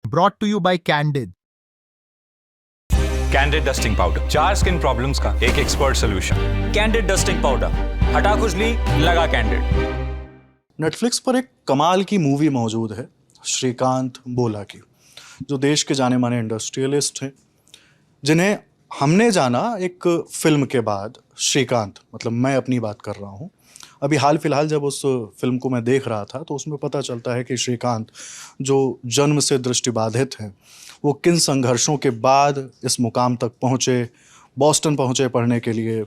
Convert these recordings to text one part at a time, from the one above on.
Brought to you by Candid. Candid dusting powder, 4 skin problems का एक expert solution. Candid dusting powder, हटा खुजली, लगा कैंडिड। नेटफ्लिक्स पर एक कमाल की मूवी मौजूद है श्रीकांत बोला की, जो देश के जाने माने इंडस्ट्रियलिस्ट हैं, जिन्हें हमने जाना एक फिल्म के बाद। श्रीकांत मतलब मैं अपनी बात कर रहा हूँ। अभी हाल फिलहाल जब उस फिल्म को मैं देख रहा था तो उसमें पता चलता है कि श्रीकांत जो जन्म से दृष्टिबाधित हैं, वो किन संघर्षों के बाद इस मुकाम तक पहुँचे, बॉस्टन पहुँचे पढ़ने के लिए।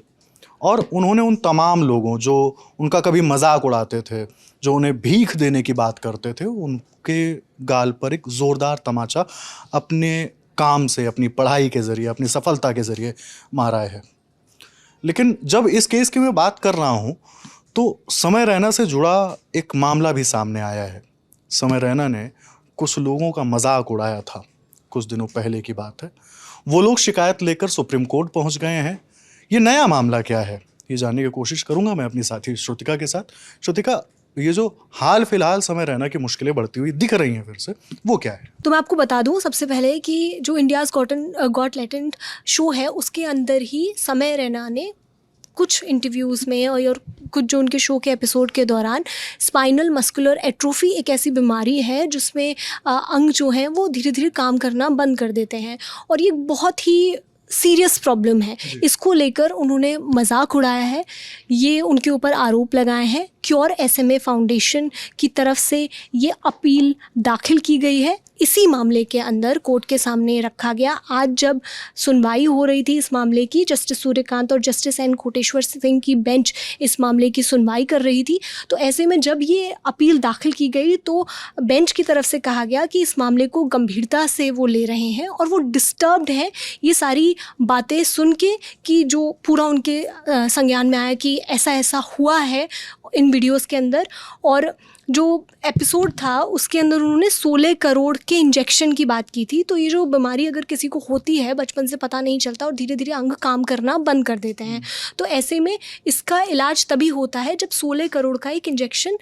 और उन्होंने उन तमाम लोगों जो उनका कभी मजाक उड़ाते थे, जो उन्हें भीख देने की बात करते थे, उनके गाल पर एक ज़ोरदार तमाचा अपने काम से, अपनी पढ़ाई के ज़रिए, अपनी सफलता के ज़रिए मारा है। लेकिन जब इस केस की मैं बात कर रहा हूँ तो समय रैना से जुड़ा एक मामला भी सामने आया है। समय रैना ने कुछ लोगों का मजाक उड़ाया था, कुछ दिनों पहले की बात है। वो लोग शिकायत लेकर सुप्रीम कोर्ट पहुंच गए हैं। ये नया मामला क्या है, ये जानने की कोशिश करूंगा मैं अपनी साथी श्रुतिका के साथ। श्रुतिका, ये जो हाल फिलहाल समय रैना की मुश्किलें बढ़ती हुई दिख रही हैं फिर से, वो क्या है? तो मैं आपको बता दूं सबसे पहले कि जो इंडियाज़ गॉट टैलेंट शो है, उसके अंदर ही समय रैना ने कुछ इंटरव्यूज़ में और कुछ जो उनके शो के एपिसोड के दौरान स्पाइनल मस्कुलर एट्रोफी एक ऐसी बीमारी है जिसमें अंग जो हैं वो धीरे धीरे काम करना बंद कर देते हैं, और ये बहुत ही सीरियस प्रॉब्लम है। इसको लेकर उन्होंने मजाक उड़ाया है, ये उनके ऊपर आरोप लगाए हैं। क्योर SMA फाउंडेशन की तरफ से ये अपील दाखिल की गई है। इसी मामले के अंदर कोर्ट के सामने रखा गया। आज जब सुनवाई हो रही थी इस मामले की, जस्टिस सूर्यकांत और जस्टिस N कोटेश्वर सिंह की बेंच इस मामले की सुनवाई कर रही थी। तो ऐसे में जब ये अपील दाखिल की गई तो बेंच की तरफ से कहा गया कि इस मामले को गंभीरता से वो ले रहे हैं और वो डिस्टर्ब्ड हैं ये सारी बातें सुन के, कि जो पूरा उनके संज्ञान में आया कि ऐसा ऐसा हुआ है इन वीडियोस के अंदर। और जो एपिसोड था उसके अंदर उन्होंने 16 करोड़ के इंजेक्शन की बात की थी। तो ये जो बीमारी अगर किसी को होती है, बचपन से पता नहीं चलता और धीरे धीरे अंग काम करना बंद कर देते हैं, तो ऐसे में इसका इलाज तभी होता है जब 16 करोड़ का एक इंजेक्शन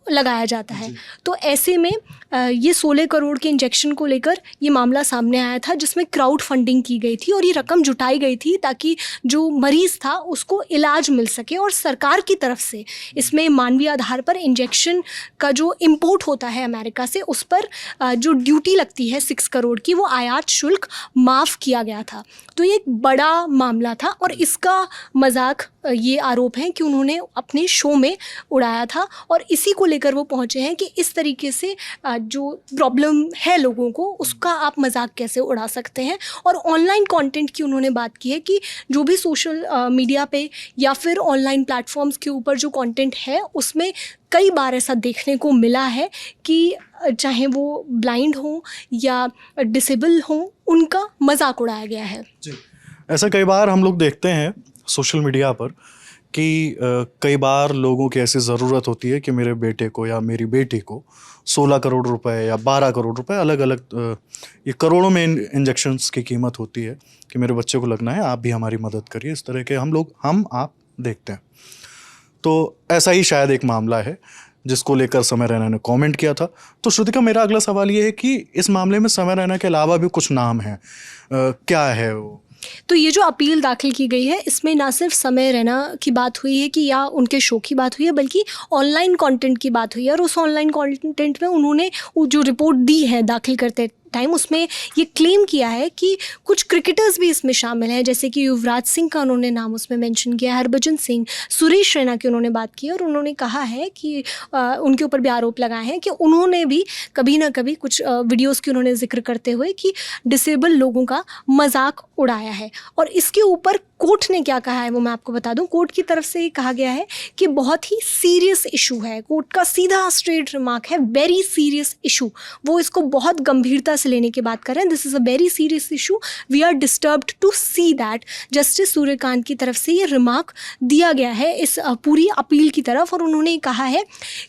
लगाया जाता है। तो ऐसे में ये 16 करोड़ के इंजेक्शन को लेकर ये मामला सामने आया था, जिसमें क्राउड फंडिंग की गई थी और ये रकम जुटाई गई थी ताकि जो मरीज़ था उसको इलाज मिल सके। और सरकार की तरफ से इसमें मानवीय आधार पर इंजेक्शन का जो इम्पोर्ट होता है अमेरिका से, उस पर जो ड्यूटी लगती है 6 करोड़ की, वो आयात शुल्क माफ़ किया गया था। तो ये एक बड़ा मामला था और इसका मजाक ये आरोप है कि उन्होंने अपने शो में उड़ाया था, और इसी को लेकर वो पहुँचे हैं कि इस तरीके से जो प्रॉब्लम है लोगों को, उसका आप मजाक कैसे उड़ा सकते हैं। और ऑनलाइन कंटेंट की उन्होंने बात की है कि जो भी सोशल मीडिया पे या फिर ऑनलाइन प्लेटफॉर्म्स के ऊपर जो कंटेंट है, उसमें कई बार ऐसा देखने को मिला है कि चाहे वो ब्लाइंड हो या डिसेबल हो, उनका मजाक उड़ाया गया है। जी, ऐसा कई बार हम लोग देखते हैं सोशल मीडिया पर कि कई बार लोगों की ऐसी ज़रूरत होती है कि मेरे बेटे को या मेरी बेटी को 16 करोड़ रुपए या 12 करोड़ रुपए, अलग अलग ये करोड़ों में इंजेक्शन्स की कीमत होती है कि मेरे बच्चे को लगना है, आप भी हमारी मदद करिए। इस तरह के हम आप देखते हैं। तो ऐसा ही शायद एक मामला है जिसको लेकर समय रैना ने कमेंट किया था। तो श्रुतिका, मेरा अगला सवाल ये है कि इस मामले में समय रैना के अलावा भी कुछ नाम हैं, क्या है वो? तो ये जो अपील दाखिल की गई है, इसमें ना सिर्फ समय रैना की बात हुई है कि या उनके शो की बात हुई है, बल्कि ऑनलाइन कंटेंट की बात हुई है। और उस ऑनलाइन कंटेंट में उन्होंने जो रिपोर्ट दी है दाखिल करते टाइम, उसमें ये क्लेम किया है कि कुछ क्रिकेटर्स भी इसमें शामिल हैं, जैसे कि युवराज सिंह का उन्होंने नाम उसमें मेंशन किया, हरभजन सिंह, सुरेश रैना की उन्होंने बात की। और उन्होंने कहा है कि उनके ऊपर भी आरोप लगाए हैं कि उन्होंने भी कभी ना कभी कुछ वीडियोस की उन्होंने जिक्र करते हुए कि डिसेबल लोगों का मजाक उड़ाया है। और इसके ऊपर कोर्ट ने क्या कहा है वो मैं आपको बता दूं। कोर्ट की तरफ से ये कहा गया है कि बहुत ही सीरियस इशू है। कोर्ट का सीधा स्ट्रेट रिमार्क है, वेरी सीरियस इशू। वो इसको बहुत गंभीरता से लेने की बात कर रहे हैं। This is a very serious issue, we are disturbed to see that. Justice Suryakant की तरफ से ये रिमार्क दिया गया है इस पूरी अपील की तरफ। और उन्होंने कहा है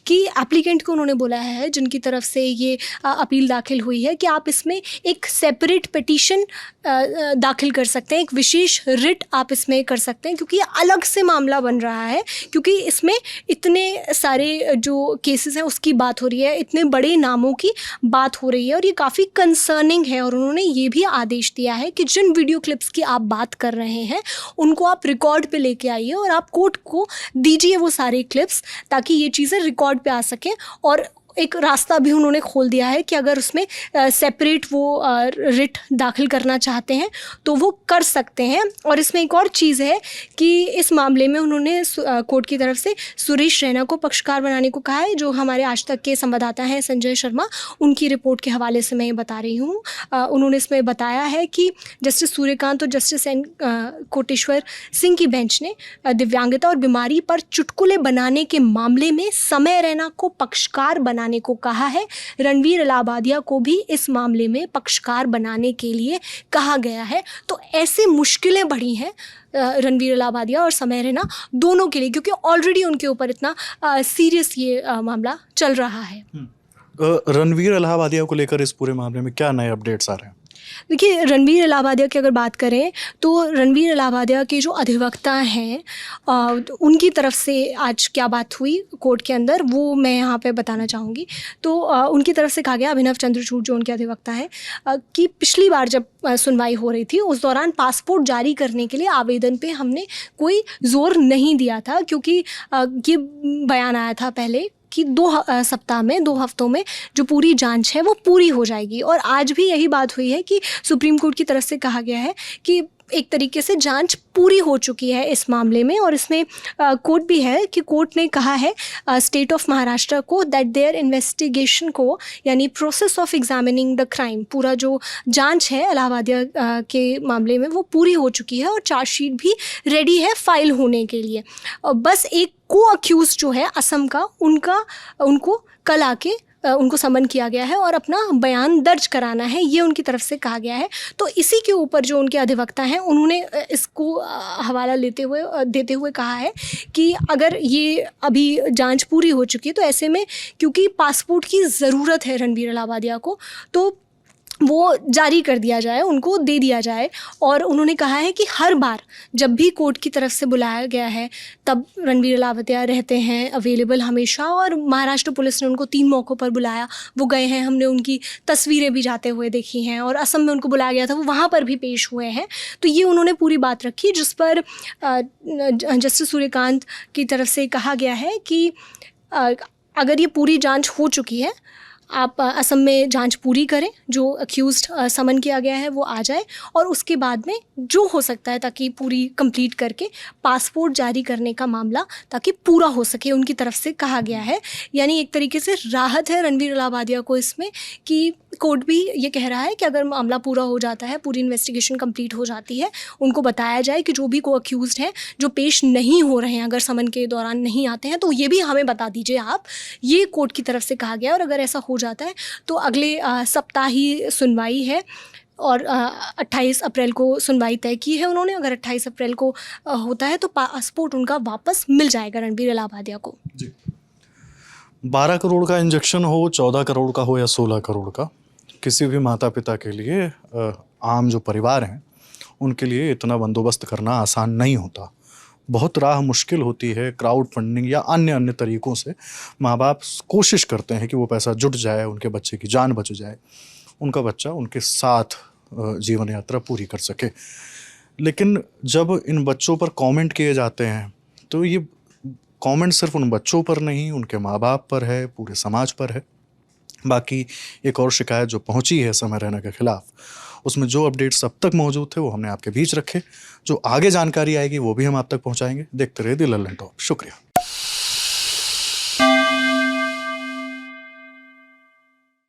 कि एप्लीकेंट को उन्होंने बोला है जिनकी तरफ से ये अपील दाखिल हुई है कि आप इसमें एक सेपरेट पिटीशन दाखिल कर सकते हैं, एक विशेष रिट आप आप इसमें कर सकते हैं, क्योंकि ये अलग से मामला बन रहा है, क्योंकि इसमें इतने सारे जो केसेस हैं उसकी बात हो रही है, इतने बड़े नामों की बात हो रही है, और ये काफ़ी कंसर्निंग है। और उन्होंने ये भी आदेश दिया है कि जिन वीडियो क्लिप्स की आप बात कर रहे हैं उनको आप रिकॉर्ड पे लेके आइए और आप कोर्ट को दीजिए वो सारे क्लिप्स, ताकि ये चीज़ें रिकॉर्ड पे आ सकें। और एक रास्ता भी उन्होंने खोल दिया है कि अगर उसमें सेपरेट वो रिट दाखिल करना चाहते हैं तो वो कर सकते हैं। और इसमें एक और चीज़ है कि इस मामले में उन्होंने कोर्ट की तरफ से सुरेश रैना को पक्षकार बनाने को कहा है, जो हमारे आज तक के संवाददाता हैं संजय शर्मा, उनकी रिपोर्ट के हवाले से मैं ये बता रही हूँ। उन्होंने इसमें बताया है कि जस्टिस सूर्यकांत और जस्टिस एन कोटेश्वर सिंह की बेंच ने दिव्यांगता और बीमारी पर चुटकुले बनाने के मामले में समय रैना को पक्षकार बनाने को कहा है। रणवीर इलाहाबादिया को भी इस मामले में पक्षकार बनाने के लिए कहा गया है। तो ऐसे मुश्किलें बढ़ी हैं रणवीर इलाहाबादिया और समय रैना दोनों के लिए, क्योंकि ऑलरेडी उनके ऊपर इतना सीरियस ये मामला चल रहा है। रणवीर इलाहाबादिया को लेकर इस पूरे मामले में क्या नए अपडेट्स आ रहे हैं? देखिए, रणवीर इलाहाबादिया की अगर बात करें तो रणवीर इलाहाबादिया के जो अधिवक्ता हैं उनकी तरफ से आज क्या बात हुई कोर्ट के अंदर, वो मैं यहाँ पे बताना चाहूँगी। तो उनकी तरफ से कहा गया, अभिनव चंद्रचूड़ जो उनके अधिवक्ता हैं, कि पिछली बार जब सुनवाई हो रही थी उस दौरान पासपोर्ट जारी करने के लिए आवेदन पे हमने कोई ज़ोर नहीं दिया था, क्योंकि ये बयान आया था पहले कि 2 सप्ताह में 2 हफ्तों में जो पूरी जांच है वो पूरी हो जाएगी। और आज भी यही बात हुई है कि सुप्रीम कोर्ट की तरफ से कहा गया है कि एक तरीके से जांच पूरी हो चुकी है इस मामले में। और इसमें कोर्ट भी है कि कोर्ट ने कहा है स्टेट ऑफ महाराष्ट्र को दैट देयर इन्वेस्टिगेशन को, यानी process of examining the crime, पूरा जो जांच है इलाहाबादिया के मामले में वो पूरी हो चुकी है और चार्जशीट भी रेडी है फाइल होने के लिए। बस एक को अक्यूज जो है असम का, उनको कल आके उनको समन किया गया है और अपना बयान दर्ज कराना है, ये उनकी तरफ से कहा गया है। तो इसी के ऊपर जो उनके अधिवक्ता हैं उन्होंने इसको हवाला देते हुए कहा है कि अगर ये अभी जांच पूरी हो चुकी है तो ऐसे में, क्योंकि पासपोर्ट की ज़रूरत है रणवीर इलाहाबादिया को, तो वो जारी कर दिया जाए, उनको दे दिया जाए। और उन्होंने कहा है कि हर बार जब भी कोर्ट की तरफ से बुलाया गया है तब रणवीर इलाहाबादिया रहते हैं अवेलेबल हमेशा। और महाराष्ट्र पुलिस ने उनको 3 मौक़ों पर बुलाया, वो गए हैं, हमने उनकी तस्वीरें भी जाते हुए देखी हैं। और असम में उनको बुलाया गया था, वो वहाँ पर भी पेश हुए हैं। तो ये उन्होंने पूरी बात रखी, जिस पर जस्टिस सूर्यकांत की तरफ से कहा गया है कि अगर ये पूरी जाँच हो चुकी है, आप असम में जांच पूरी करें, जो अक्यूज्ड समन किया गया है वो आ जाए, और उसके बाद में जो हो सकता है ताकि पूरी कंप्लीट करके पासपोर्ट जारी करने का मामला ताकि पूरा हो सके, उनकी तरफ से कहा गया है। यानी एक तरीके से राहत है रणवीर इलाहाबादिया को इसमें कि कोर्ट भी ये कह रहा है कि अगर मामला पूरा हो जाता है, पूरी इन्वेस्टिगेशन कंप्लीट हो जाती है, उनको बताया जाए कि जो भी को अक्यूज्ड हैं जो पेश नहीं हो रहे हैं, अगर समन के दौरान नहीं आते हैं तो ये भी हमें बता दीजिए आप, ये कोर्ट की तरफ से कहा गया। और अगर ऐसा हो जाता है तो अगले सप्ताह ही सुनवाई है और 28 अप्रैल को सुनवाई तय की है उन्होंने। अगर 28 अप्रैल को होता है तो पासपोर्ट उनका वापस मिल जाएगा रणवीर इलाहाबादिया को। जी, 12 करोड़ का इंजेक्शन हो, 14 करोड़ का हो या 16 करोड़ का, किसी भी माता पिता के लिए, आम जो परिवार हैं उनके लिए इतना बंदोबस्त करना आसान नहीं होता। बहुत राह मुश्किल होती है, क्राउड फंडिंग या अन्य तरीक़ों से माँ बाप कोशिश करते हैं कि वो पैसा जुट जाए, उनके बच्चे की जान बच जाए, उनका बच्चा उनके साथ जीवन यात्रा पूरी कर सके। लेकिन जब इन बच्चों पर कमेंट किए जाते हैं तो ये कमेंट सिर्फ उन बच्चों पर नहीं, उनके माँ बाप पर है, पूरे समाज पर है। बाकी एक और शिकायत जो पहुंची है समय रैना के खिलाफ, उसमें जो अपडेट्स अब तक मौजूद थे वो हमने आपके बीच रखे। जो आगे जानकारी आएगी वो भी हम आप तक पहुंचाएंगे। देखते रहिए द लल्लन टॉप। शुक्रिया।